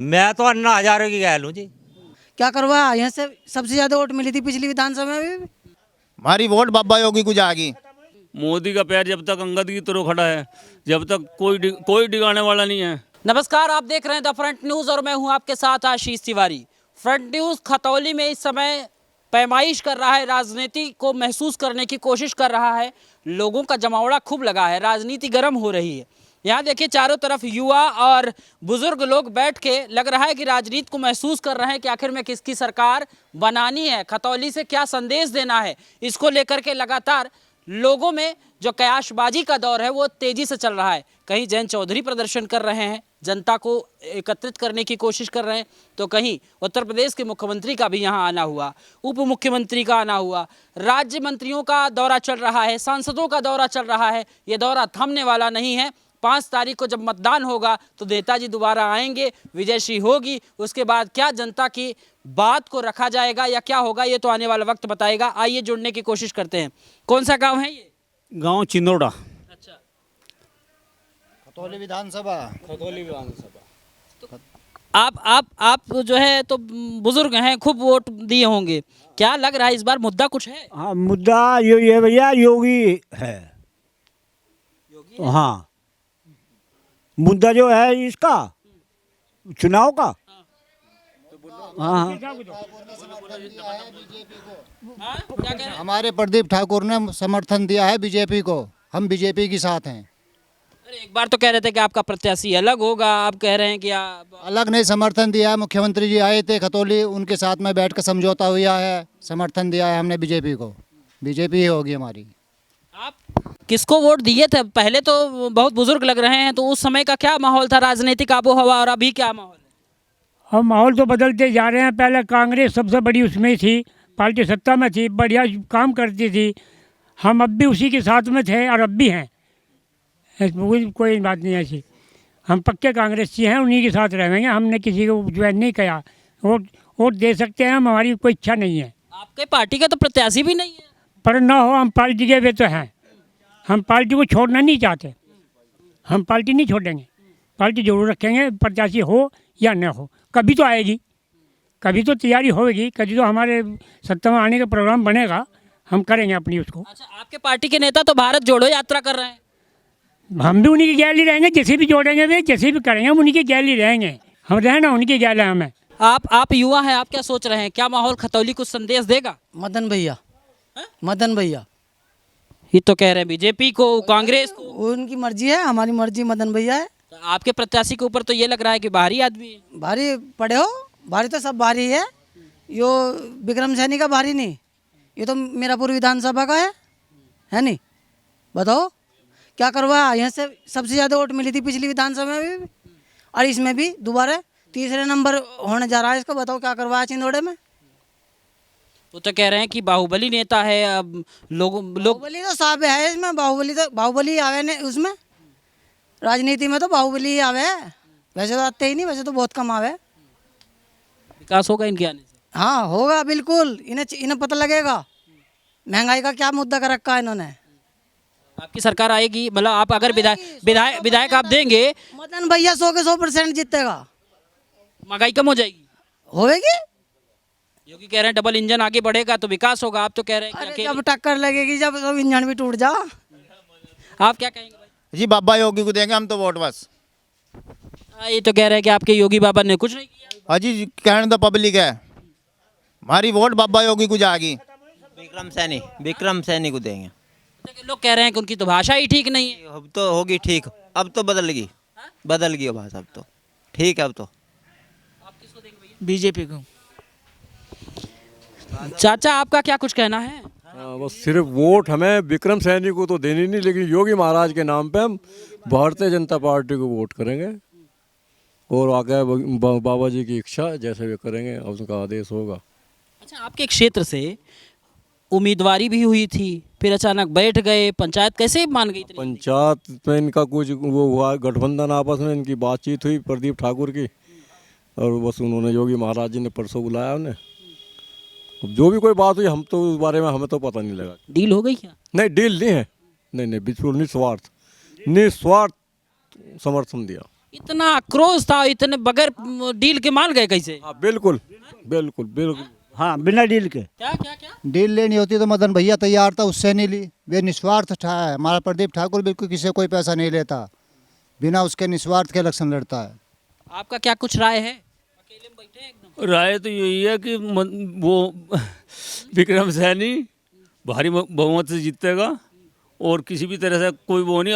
मैं तो अन्ना हजारे की गैल हूँ जी। क्या करवाया? यहाँ से सबसे ज्यादा वोट मिली थी पिछली विधानसभा में भी। हमारी वोट बाबा योगी को जाएगी। मोदी का पैर जब तक अंगद की तरह खड़ा है, जब तक कोई डिगाने वाला नहीं है। नमस्कार, आप देख रहे हैं द फ्रंट न्यूज़ और मैं हूं आपके साथ आशीष तिवारी। फ्रंट न्यूज़ खतौली में इस समय पैमाइश कर रहा है, राजनीति को महसूस करने की कोशिश कर रहा है। लोगों का जमावड़ा खूब लगा है, राजनीति गर्म हो रही है। यहाँ देखिए चारों तरफ युवा और बुजुर्ग लोग बैठ के लग रहा है कि राजनीति को महसूस कर रहे हैं कि आखिर में किसकी सरकार बनानी है, खतौली से क्या संदेश देना है। इसको लेकर के लगातार लोगों में जो कयासबाजी का दौर है वो तेजी से चल रहा है। कहीं जयंत चौधरी प्रदर्शन कर रहे हैं, जनता को एकत्रित करने की कोशिश कर रहे हैं, तो कहीं उत्तर प्रदेश के मुख्यमंत्री का भी यहाँ आना हुआ, उप मुख्यमंत्री का आना हुआ, राज्य मंत्रियों का दौरा चल रहा है, सांसदों का दौरा चल रहा है। ये दौरा थमने वाला नहीं है। 5 तारीख को जब मतदान होगा तो नेताजी दोबारा आएंगे, विजयश्री होगी। उसके बाद क्या जनता की बात को रखा जाएगा या क्या होगा, ये तो आने वाला वक्त बताएगा। आइए जुड़ने की कोशिश करते हैं। कौन सा गांव है ये? गांव चिंदोड़ा, अच्छा, खतौली विधानसभा। आप जो है तो बुजुर्ग हैं, खूब वोट दिए होंगे। क्या लग रहा है इस बार मुद्दा कुछ है? हाँ, मुद्दा ये भैया योगी है। हाँ, मुद्दा जो है इसका चुनाव का। हाँ, हाँ, क्या कह रहे हैं? हमारे प्रदीप ठाकुर ने समर्थन दिया है बीजेपी को, हम बीजेपी के साथ हैं। अरे एक बार तो कह रहे थे कि आपका प्रत्याशी अलग होगा, आप कह रहे हैं कि आप अलग नहीं, समर्थन दिया है। मुख्यमंत्री जी आए थे खतौली, उनके साथ में बैठ कर समझौता हुआ है, समर्थन दिया है हमने बीजेपी को। बीजेपी ही होगी हमारी। आप किसको वोट दिए थे? पहले तो बहुत बुजुर्ग लग रहे हैं, तो उस समय का क्या माहौल था, राजनीतिक आबो हवा, और अभी क्या माहौल है? हम माहौल तो बदलते जा रहे हैं। पहले कांग्रेस सबसे बड़ी उसमें थी, पार्टी सत्ता में थी, बढ़िया काम करती थी। हम अब भी उसी के साथ में थे और अब भी हैं। कोई बात नहीं ऐसी। हम पक्के कांग्रेसी हैं, उन्हीं के साथ रहेंगे। हमने किसी को ज्वाइन नहीं किया। वोट दे सकते हैं हम, हमारी कोई इच्छा नहीं है। आपके पार्टी का तो प्रत्याशी भी नहीं है। पर ना हो, हम पार्टी के वे तो हैं। हम पार्टी को छोड़ना नहीं चाहते। हम पार्टी नहीं छोड़ेंगे, पार्टी जरूर रखेंगे, प्रत्याशी हो या न हो। कभी तो आएगी, कभी तो तैयारी होगी, कभी तो हमारे सत्ता में आने का प्रोग्राम बनेगा, हम करेंगे अपनी उसको। अच्छा, आपके पार्टी के नेता तो भारत जोड़ो यात्रा कर रहे हैं। हम भी उन्हीं की गैली रहेंगे, जैसे भी जोड़ेंगे वे, जैसे भी करेंगे हम उन्हीं की गैली रहेंगे। हम रहना उनकी गैल है हमें। आप युवा हैं, आप क्या सोच रहे हैं? क्या माहौल खतौली कुछ संदेश देगा? मदन भैया, मदन भैया, ये तो कह रहे हैं बीजेपी को, कांग्रेस को। उनकी मर्जी है, हमारी मर्जी मदन भैया है। तो आपके प्रत्याशी के ऊपर तो ये लग रहा है कि बाहरी आदमी है। भारी पड़े हो, भारी तो सब भारी है। यो विक्रम सैनी का भारी नहीं, ये तो मीरापुर विधानसभा का है नहीं। बताओ क्या करवाया? यहाँ से सबसे ज़्यादा वोट मिली थी पिछली विधानसभा में भी, और इसमें भी दोबारा तीसरे नंबर होने जा रहा है इसका। बताओ क्या करवाया चिंदोड़े में? वो तो कह रहे हैं कि बाहुबली नेता है। अब लोग बाहुबली तो साफ है इसमें। बाहुबली आवे ने उसमें, राजनीति में तो बाहुबली ही आवे। वैसे तो आते ही नहीं, वैसे तो बहुत कम आवे। विकास होगा इनके आने से। हाँ होगा बिल्कुल। इन्हें पता लगेगा महंगाई का क्या मुद्दा कर रखा है इन्होंने। आपकी सरकार आएगी, मतलब आप अगर विधायक आप देंगे, मदन भैया 100 के 100% जीतेगा। महंगाई कम हो जाएगी। होएगी। योगी कह रहे हैं डबल इंजन आगे बढ़ेगा तो विकास होगा। आप तो कह रहे हैं कि अरे अकेले। जब टक्कर लगेगी, जब सब इंजन भी टूट जा। आप क्या कहेंगे भाई? जी बाबा योगी को देंगे हम तो वोट बस। ये तो कह रहे हैं कि आपके योगी बाबा ने कुछ नहीं किया। अजी कहने तो पब्लिक है, हमारी वोट बाबा योगी को जाएगी। विक्रम सैनी को देंगे। लोग कह रहे हैं कि उनकी तो भाषा ही ठीक नहीं है। अब तो होगी ठीक, अब तो बदल गई भाषा, अब तो ठीक है। अब तो बीजेपी को। चाचा आपका क्या कुछ कहना है? बस सिर्फ वोट हमें विक्रम सैनी को तो देनी नहीं, लेकिन योगी महाराज के नाम पे हम भारतीय जनता पार्टी को वोट करेंगे। और आगे बाबा जी की इच्छा जैसे भी करेंगे, उनका आदेश होगा। अच्छा, आपके क्षेत्र से उम्मीदवारी भी हुई थी, फिर अचानक बैठ गए, पंचायत कैसे मान गई? पंचायत में इनका कुछ वो हुआ, गठबंधन आपस में इनकी बातचीत हुई प्रदीप ठाकुर की, और बस उन्होंने योगी महाराज जी ने परसों बुलाया उन्हें। जो भी कोई बात हुई, हम तो उस बारे में हमें तो पता नहीं लगा। डील हो गई क्या? नहीं, डील नहीं है। नहीं, बिल्कुल निस्वार्थ समर्थन दिया। इतना आक्रोश था, इतने बगैर डील के मान गए कैसे? हाँ बिल्कुल बिल्कुल बिल्कुल। हाँ बिना डील के। क्या क्या क्या? डील लेनी होती तो मदन भैया तैयार था, उससे नहीं ली। वे निस्वार्थ था है हमारा प्रदीप ठाकुर, बिल्कुल किसी से कोई पैसा नहीं लेता, बिना उसके निस्वार्थ के इलेक्शन लड़ता है। आपका क्या कुछ राय है? अकेले में बैठे हैं एकदम। राय तो यही है कि वो विक्रम सैनी भारी बहुमत से जीतेगा और किसी भी तरह से कोई वो नहीं।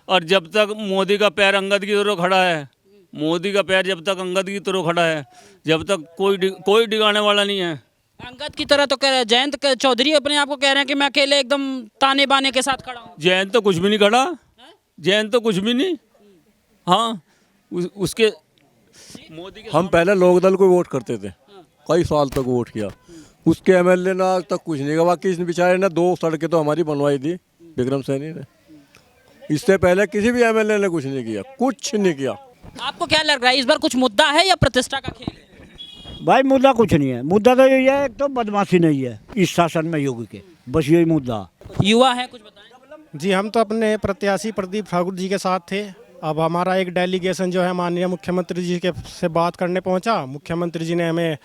और जब तक मोदी का पैर अंगद की तरह खड़ा है, मोदी का पैर जब तक अंगद की तरह खड़ा है, जब तक कोई डिगाने वाला नहीं है। अंगद की तरह तो कह रहे हैं, जयंत चौधरी अपने आप को कह रहे हैं कि मैं अकेले एकदम ताने बाने के साथ खड़ा हूँ। जयंत तो कुछ भी नहीं खड़ा, जयंत तो कुछ भी नहीं। हाँ उसके मोदी के हम पहले लोकदल को वोट करते थे, कई साल तक वोट किया, उसके एमएलए ने आज तक कुछ नहीं किया। बाकी इस बेचारे ने 2 सड़कें तो हमारी बनवाई थी विक्रम सैनी ने, इससे पहले किसी भी एमएलए ने कुछ नहीं किया, कुछ नहीं किया। आपको क्या लग रहा है इस बार कुछ मुद्दा है या प्रतिष्ठा का खेल है? भाई मुद्दा कुछ नहीं है, मुद्दा तो यही है, एक तो बदमाशी नहीं है इस शासन में योगी के, बस यही मुद्दा। युवा है, कुछ बताएं। जी हम तो अपने प्रत्याशी प्रदीप ठाकुर जी के साथ थे। अब हमारा एक डेलीगेशन जो है माननीय मुख्यमंत्री जी के से बात करने पहुंचा। मुख्यमंत्री जी ने हमें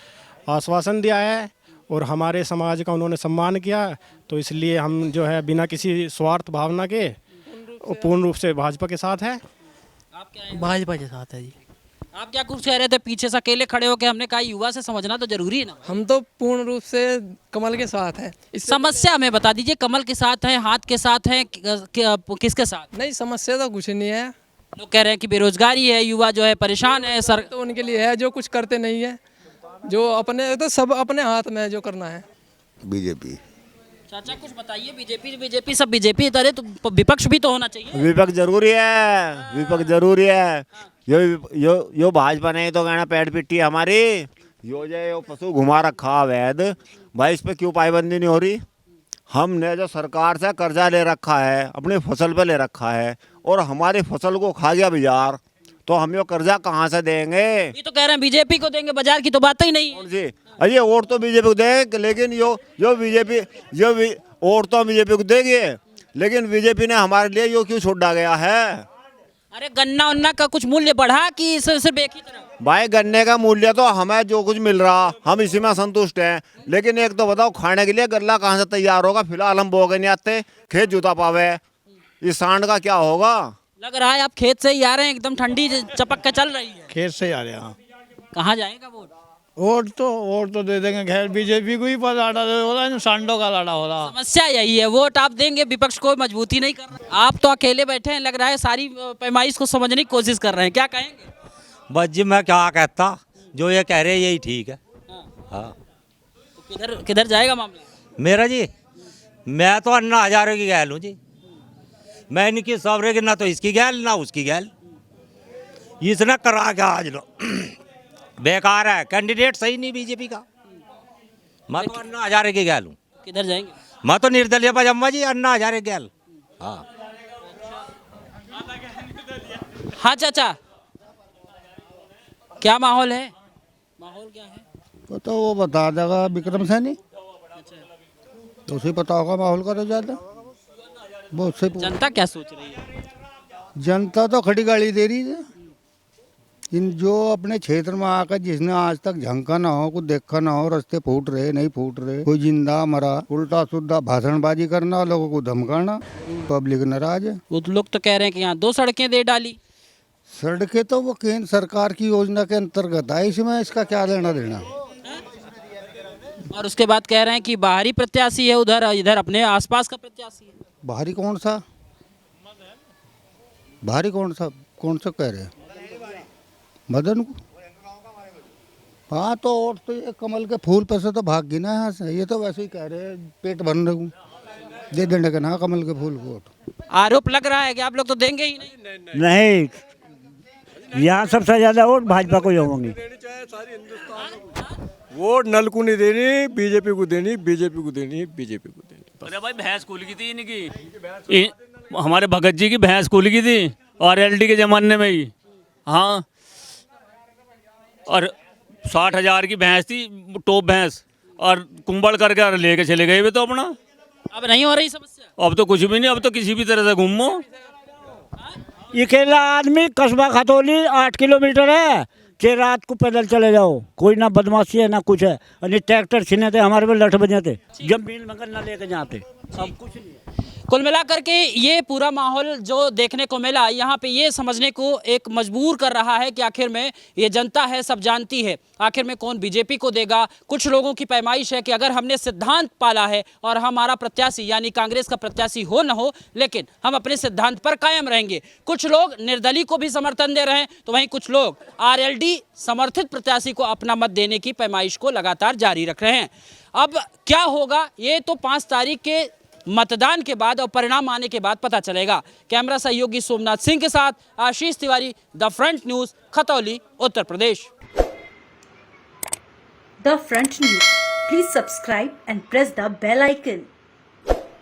आश्वासन दिया है और हमारे समाज का उन्होंने सम्मान किया, तो इसलिए हम जो है बिना किसी स्वार्थ भावना के पूर्ण रूप से भाजपा के साथ है। आप क्या है? भाजपा के साथ है जी। आप क्या कुछ कह रहे थे पीछे से अकेले खड़े होकर? हमने कहा युवा से समझना तो जरूरी है ना। हम तो पूर्ण रूप से कमल के साथ हैं। समस्या हमें बता दीजिए, कमल के साथ है, हाथ के साथ है, किसके साथ? नहीं, समस्या तो कुछ नहीं है। लोग कह रहे हैं कि बेरोजगारी है, युवा जो है परेशान है। सर तो उनके लिए है जो कुछ करते नहीं है, जो अपने तो सब अपने हाथ में है जो करना है। बीजेपी। चाचा कुछ बताइए। बीजेपी सब बीजेपी तरह, तो विपक्ष भी तो होना चाहिए। विपक्ष जरूरी है, विपक्ष जरूरी है। यो भाजपा नहीं तो कहना पेट पिट्टी हमारी, यो पशु घुमा रखा अवैध। भाई इस पे क्यों पाबंदी नहीं हो रही? हमने जो सरकार से कर्जा ले रखा है, अपनी फसल पे ले रखा है, और हमारी फसल को खा गया बाजार, तो हम यो कर्जा कहाँ से देंगे? ये तो कह रहे हैं बीजेपी को देंगे, बाजार की तो बात ही नहीं है। जी अरे वोट तो बीजेपी को देंगे, लेकिन यो बीजेपी वोट तो बीजेपी को देंगे, लेकिन बीजेपी ने हमारे लिए यो क्यों छोड़ा गया है? अरे गन्ना उन्ना का कुछ मूल्य बढ़ा कि सिर्फ एक ही तरह? भाई गन्ने का मूल्य तो हमें जो कुछ मिल रहा हम इसी में संतुष्ट हैं, लेकिन एक तो बताओ खाने के लिए गल्ला कहाँ से तैयार होगा? फिलहाल हम बोगे नहीं आते, खेत जुता पावे, इस सांड का क्या होगा? लग रहा है आप खेत से ही आ रहे हैं, एकदम ठंडी चपक के चल रही है। खेत से आ रहे हैं। कहाँ जाएगा वोट? वोट तो दे देंगे, खैर बीजेपी को ही लाड़ा हो रहा है, सांडों का लाड़ा हो रहा। समस्या यही है, वोट आप देंगे, विपक्ष को मजबूती नहीं कर रहा। आप तो अकेले बैठे हैं, लग रहा है सारी पैमाइश को समझने की कोशिश कर रहे हैं, क्या कहेंगे? बस जी मैं क्या कहता, जो ये कह रहे हैं यही ठीक है। हाँ तो किधर जाएगा मामला? मेरा जी, मैं तो अन्ना हजारे की गैल हूँ जी, मैं इनकी सवरे की ना तो इसकी गैल ना उसकी गैल। इसने करा क्या आज लो बेकार है, कैंडिडेट सही नहीं बीजेपी का। मैं तो अन्ना हजारे की गैल हूँ। किधर जाएंगे? मैं तो निर्दलीय पजम्मा जी, अन्ना हजारे गैल। हाँ हाँ चाचा, क्या माहौल है? माहौल क्या है? तो वो बता देगा विक्रम सैनी, तो उसे पता होगा माहौल का तो ज़्यादा। वो उससे जनता क्या सोच रही है? जनता तो खड़ी गाड़ी दे रही है। इन जो अपने क्षेत्र में आकर जिसने आज तक झंका ना हो, कुछ देखा ना हो, रास्ते फूट रहे नहीं फूट रहे, कोई जिंदा मरा, उल्टा सुद्धा भाषणबाजी करना, लोगों को धमकाना, पब्लिक नाराज है। वो लोग तो कह रहे हैं कि यहाँ 2 सड़कें दे डाली। सड़कें तो वो केंद्र सरकार की योजना के अंतर्गत है, इसमें इसका क्या लेना देना। और उसके बाद कह रहे हैं कि बाहरी प्रत्याशी है, उधर इधर अपने आसपास का प्रत्याशी है। बाहरी कौन सा? बाहरी कौन सा कह रहे हैं? मदन को? हाँ तो और तो ये कमल के फूल पर से तो भाग गई ना यहाँ से। ये तो वैसे ही कह रहे हैं पेट भरने को दे देने का ना कमल के फूल को। आरोप लग रहा है कि आप लोग तो देंगे ही नहीं। नहीं, यहाँ सबसे ज्यादा वोट भाजपा को ही होंगे। वोट नल को नहीं देनी, बीजेपी को देनी, बीजेपी को देनी, बीजेपी को देनी। अरे भाई भैंस खुल गई थी इनकी, हमारे भगत जी की भैंस खुल गई थी RLD के ज़माने में ही। हाँ, और 60,000 की भैंस थी, टॉप भैंस, और कुंबड़ करके लेके चले गए वे तो अपना। अब नहीं हो रही समस्या? अब तो कुछ भी नहीं, अब तो किसी भी तरह से घूमो। अकेला आदमी कस्बा खतौली 8 किलोमीटर है, कि रात को पैदल चले जाओ, कोई ना बदमाशी है ना कुछ है। और ट्रैक्टर छीने थे हमारे पे, लठ बजे थे, जमीन मगर ना लेके जाते, अब कुछ नहीं है। कुल मिलाकर के ये पूरा माहौल जो देखने को मिला यहाँ पे ये समझने को एक मजबूर कर रहा है कि आखिर में ये जनता है सब जानती है, आखिर में कौन बीजेपी को देगा। कुछ लोगों की पैमाइश है कि अगर हमने सिद्धांत पाला है और हमारा प्रत्याशी यानी कांग्रेस का प्रत्याशी हो न हो, लेकिन हम अपने सिद्धांत पर कायम रहेंगे। कुछ लोग निर्दलीय को भी समर्थन दे रहे हैं, तो वहीं कुछ लोग आरएलडी समर्थित प्रत्याशी को अपना मत देने की पैमाइश को लगातार जारी रख रहे हैं। अब क्या होगा ये तो 5 तारीख के मतदान के बाद और परिणाम आने के बाद पता चलेगा। कैमरा सहयोगी सोमनाथ सिंह के साथ Ashish Tiwari, the front news, Khatauli, Uttar Pradesh. The front news, please subscribe and press the bell icon.